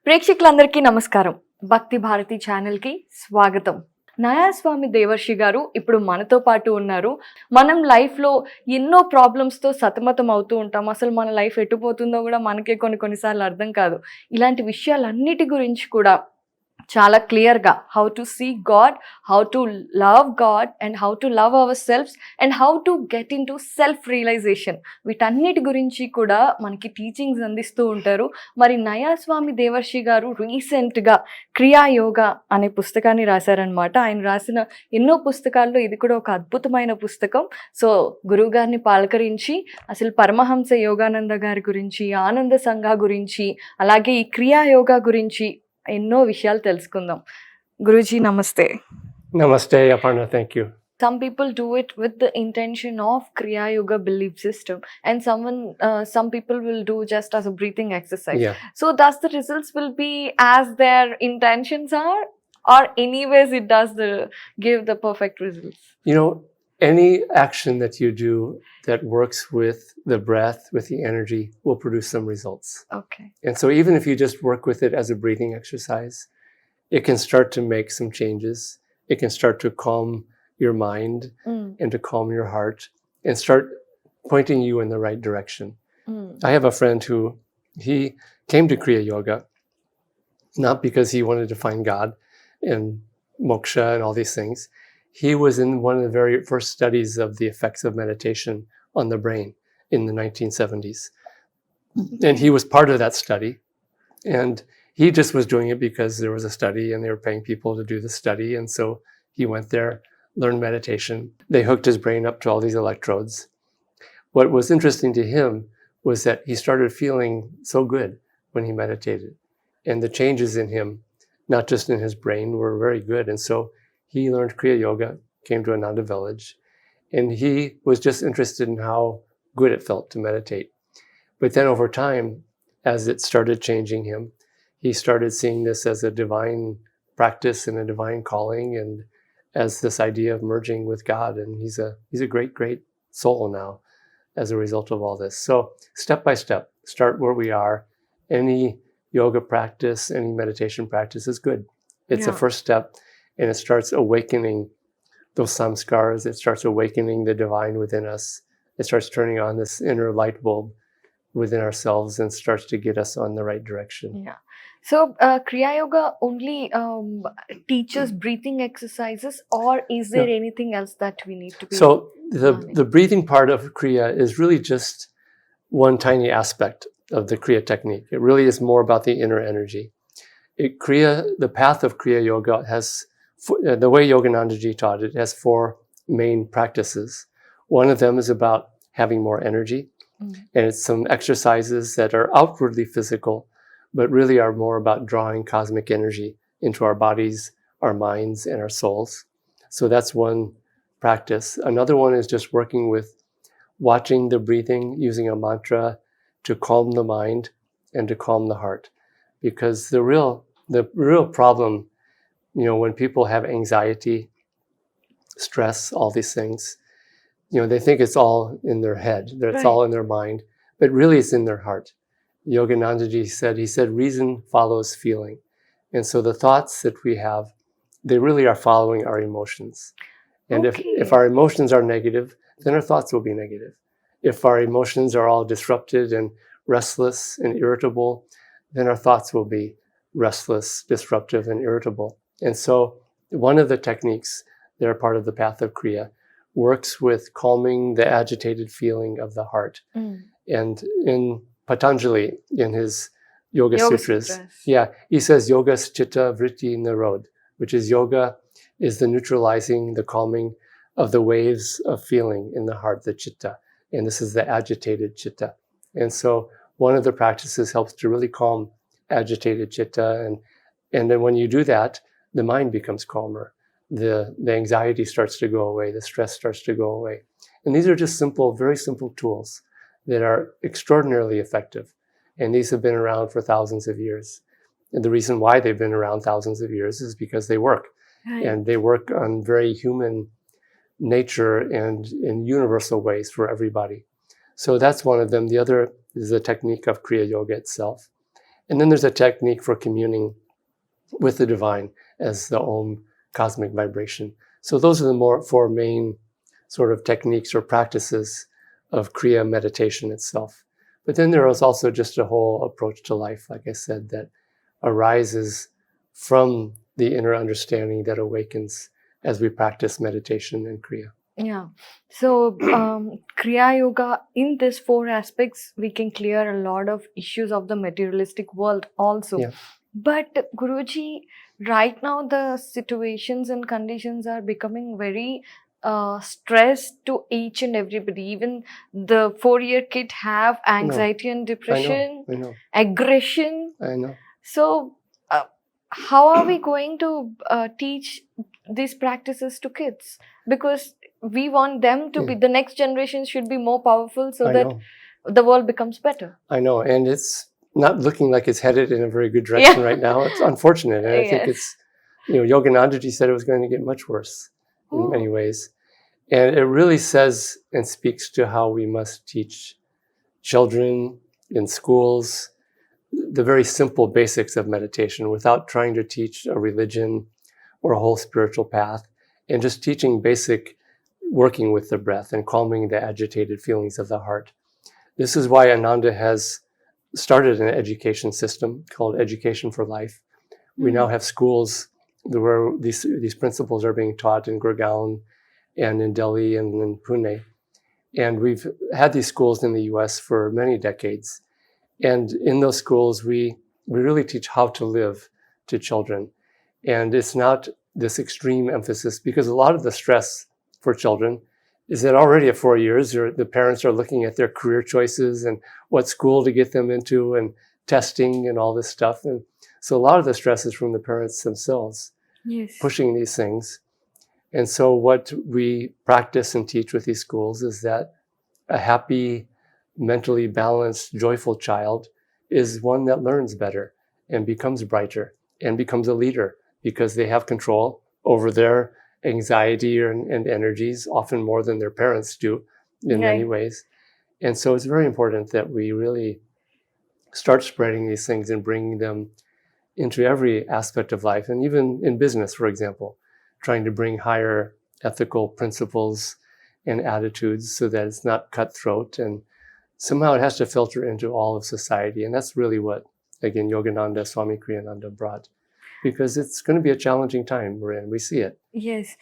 ప్రేక్షకులందరికీ నమస్కారం. భక్తి భారతి ఛానల్‌కి స్వాగతం. నయా స్వామి దేవర్షి గారు ఇప్పుడు మనతో పాటు ఉన్నారు. మనం లైఫ్‌లో ఎన్నో ప్రాబ్లమ్స్‌తో సతమతం అవుతూ ఉంటాం. అసలు మన లైఫ్ ఎటు పోతుందో గూడా మనకే కొన్ని సార్లు అర్థం కాదు. ఇలాంటి విషయాలన్నిటి గురించి కూడా చాలా క్లియర్‌గా how to see God, how to love God and how to love our selfs and how to get into self realisation, వీటన్నిటి గురించి కూడా మనకి టీచింగ్స్ అందిస్తూ ఉంటారు. మరి నయా స్వామి దేవర్షి గారు రీసెంట్‌గా క్రియా యోగా అనే పుస్తకాన్ని రాశారనమాట. ఆయన రాసిన ఎన్నో పుస్తకాల్లో ఇది కూడా ఒక అద్భుతమైన పుస్తకం. సో గురువుగారిని పలకరించి అసలు పరమహంస యోగానంద గారి గురించి, ఆనంద సంఘ గురించి, అలాగే ఈ క్రియా యోగా గురించి ఎన్నో విషయాలు తెలుసుకుందాం. గురూజీ నమస్తే. Namaste, Aparna. Thank you. Some people do it with the intention of Kriya Yoga belief system, and some people will do just as a breathing exercise. Yeah. So does the results will be as their intentions are, or anyways it does give the perfect results? You know, any action that you do that works with the breath, with the energy, will produce some results. Okay. And so even if you just work with it as a breathing exercise, it can start to make some changes. It can start to calm your mind and to calm your heart and start pointing you in the right direction. I have a friend who he came to Kriya Yoga not because he wanted to find God and moksha and all these things. He was in one of the very first studies of the effects of meditation on the brain in the 1970s. And he was part of that study. And he just was doing it because there was a study and they were paying people to do the study. And so he went there, learned meditation. They hooked his brain up to all these electrodes. What was interesting to him was that he started feeling so good when he meditated. And the changes in him, not just in his brain, were very good. And so he learned Kriya Yoga, came to Ananda Village, and he was just interested in how good it felt to meditate. But then over time, as it started changing him, he started seeing this as a divine practice and a divine calling, and as this idea of merging with God. And he's a great soul now as a result of all this. So step by step, start where we are. Any yoga practice, any meditation practice is good. It's a first step, and it starts awakening those samskars. It starts awakening the divine within us. It starts turning on this inner light bulb within ourselves and starts to get us on the right direction. Yeah. So Kriya Yoga only teaches breathing exercises, or is there anything else that we need to be So learning? the breathing part of Kriya is really just one tiny aspect of the Kriya technique. It really is more about the inner energy. The path of Kriya Yoga has, the way Yoganandaji taught it, has four main practices. One of them is about having more energy, and it's some exercises that are outwardly physical, but really are more about drawing cosmic energy into our bodies, our minds, and our souls. So that's one practice. Another one is just working with watching the breathing, using a mantra to calm the mind and to calm the heart. Because the real problem, you know, when people have anxiety, stress, all these things, you know, they think it's all in their head, that it's all in their mind, but really it's in their heart. Yoganandaji said, reason follows feeling. And so the thoughts that we have, they really are following our emotions. And if our emotions are negative, then our thoughts will be negative. If our emotions are all disrupted and restless and irritable, then our thoughts will be restless, disruptive, and irritable. And so one of the techniques that are part of the path of Kriya works with calming the agitated feeling of the heart. And in Patanjali, in his Yoga Sutras, he says yoga's chitta vritti nirod, which is yoga is the neutralizing, the calming of the waves of feeling in the heart, the chitta. And this is the agitated chitta. And so one of the practices helps to really calm agitated chitta. And then when you do that, the mind becomes calmer. The anxiety starts to go away. The stress starts to go away. And these are just simple, very simple tools that are extraordinarily effective. And these have been around for thousands of years. And the reason why they've been around thousands of years is because they work. Right. And they work on very human nature and in universal ways for everybody. So that's one of them. The other is the technique of Kriya Yoga itself. And then there's a technique for communing with the divine as the Om cosmic vibration. So those are the four main sort of techniques or practices of Kriya meditation itself. But then there is also just a whole approach to life, like I said, that arises from the inner understanding that awakens as we practice meditation and Kriya. Yeah. So, Kriya Yoga, in these four aspects, we can clear a lot of issues of the materialistic world also. Yeah. But, Guruji, right now the situations and conditions are becoming very stressed to each and everybody. Even the 4-year kid have anxiety and depression, I know. aggression. I know. So, how are we going to teach these practices to kids? Because we want them to be, the next generation should be more powerful so that the world becomes better. I know. And it's not looking like it's headed in a very good direction right now. It's unfortunate. And I think it's, Yoganandaji said it was going to get much worse in many ways. And it really says and speaks to how we must teach children in schools the very simple basics of meditation without trying to teach a religion or a whole spiritual path, and just teaching basic working with the breath and calming the agitated feelings of the heart. This is why Ananda has started an education system called Education for Life. We now have schools where these principles are being taught in Gurgaon and in Delhi and in Pune. And we've had these schools in the US for many decades. And in those schools, we really teach how to live to children. And it's not this extreme emphasis, because a lot of the stress for children is that already at 4 years, the parents are looking at their career choices and what school to get them into and testing and all this stuff. And so a lot of the stress is from the parents themselves pushing these things. And so what we practice and teach with these schools is that a happy, mentally balanced, joyful child is one that learns better and becomes brighter and becomes a leader, because they have control over their anxiety and energies, often more than their parents do in many ways. And so it's very important that we really start spreading these things and bringing them into every aspect of life. And even in business, for example, trying to bring higher ethical principles and attitudes so that it's not cutthroat, and somehow it has to filter into all of society. And that's really what, again, Yogananda, Swami Kriyananda brought, because it's going to be a challenging time we're in. We see it. Yes.